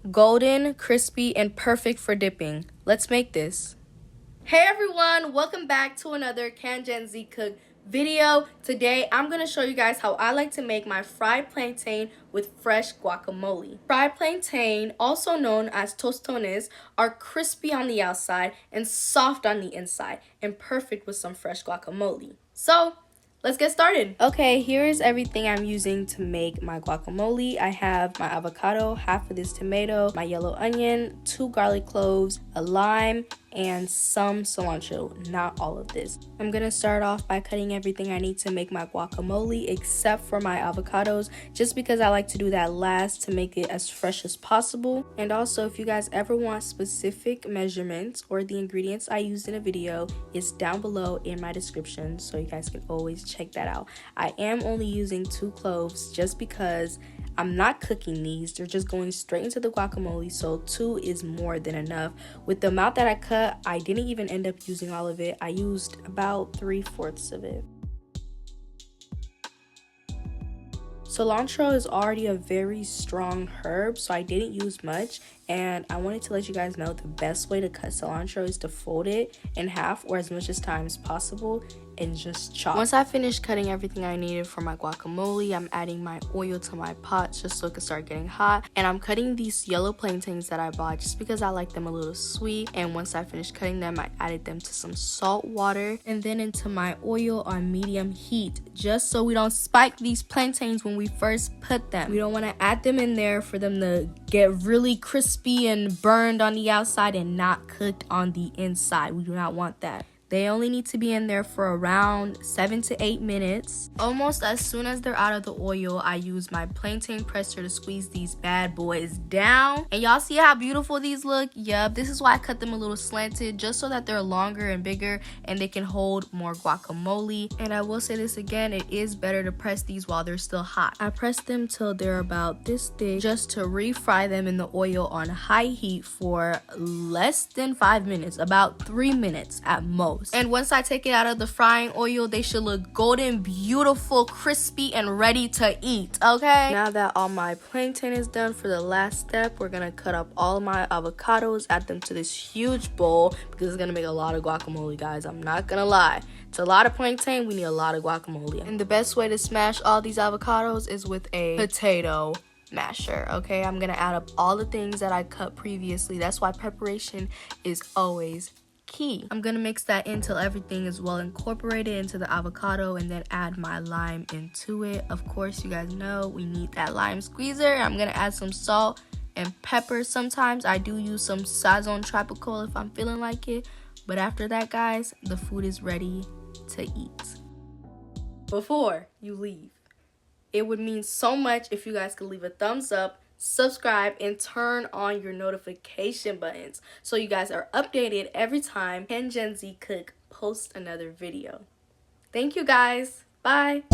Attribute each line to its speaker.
Speaker 1: golden, crispy, and perfect for dipping. Let's make this. Hey everyone, welcome back to another Can Gen Z Cook video. Today I'm going to show you guys how I like to make my fried plantain with fresh guacamole. Fried plantain, also known as tostones, are crispy on the outside and soft on the inside and perfect with some fresh guacamole. So let's get started. Okay, here is everything I'm using to make my guacamole. I have my avocado, half of this tomato, my yellow onion, 2 garlic cloves, a lime, and some cilantro, not all of this. I'm gonna start off by cutting everything I need to make my guacamole except for my avocados, just because I like to do that last to make it as fresh as possible. And also, if you guys ever want specific measurements or the ingredients I used in a video, it's down below in my description, so you guys can always check that out. I am only using 2 cloves just because I'm not cooking these. They're just going straight into the guacamole, so 2 is more than enough. With the amount that I cut, I didn't even end up using all of it. I used about 3/4 of it. Cilantro is already a very strong herb, so I didn't use much, and I wanted to let you guys know the best way to cut cilantro is to fold it in half or as much as time as possible and just chop. Once I finished cutting everything I needed for my guacamole, I'm adding my oil to my pot just so it can start getting hot, and I'm cutting these yellow plantains that I bought just because I like them a little sweet. And once I finished cutting them, I added them to some salt water and then into my oil on medium heat, just so we don't spike these plantains when we first put them. We don't want to add them in there for them to get really crispy and burned on the outside and not cooked on the inside. We do not want that. They only need to be in there for around 7 to 8 minutes. Almost as soon as they're out of the oil, I use my plantain presser to squeeze these bad boys down. And y'all see how beautiful these look? Yup, this is why I cut them a little slanted, just so that they're longer and bigger and they can hold more guacamole. And I will say this again, it is better to press these while they're still hot. I press them till they're about this thick, just to refry them in the oil on high heat for less than 5 minutes, about 3 minutes at most. And once I take it out of the frying oil, they should look golden, beautiful, crispy, and ready to eat, okay? Now that all my plantain is done, for the last step, we're gonna cut up all my avocados, add them to this huge bowl, because it's gonna make a lot of guacamole, guys. I'm not gonna lie. It's a lot of plantain, we need a lot of guacamole. And the best way to smash all these avocados is with a potato masher, okay? I'm gonna add up all the things that I cut previously. That's why preparation is always key. I'm gonna mix that until everything is well incorporated into the avocado, and then add my lime into it. Of course, you guys know we need that lime squeezer. I'm gonna add some salt and pepper. Sometimes I do use some Sazon Tropical if I'm feeling like it, but after that, guys, the food is ready to eat. Before you leave, it would mean so much if you guys could leave a thumbs up, subscribe, and turn on your notification buttons so you guys are updated every time Can Gen Z Cook posts another video. Thank you guys. Bye.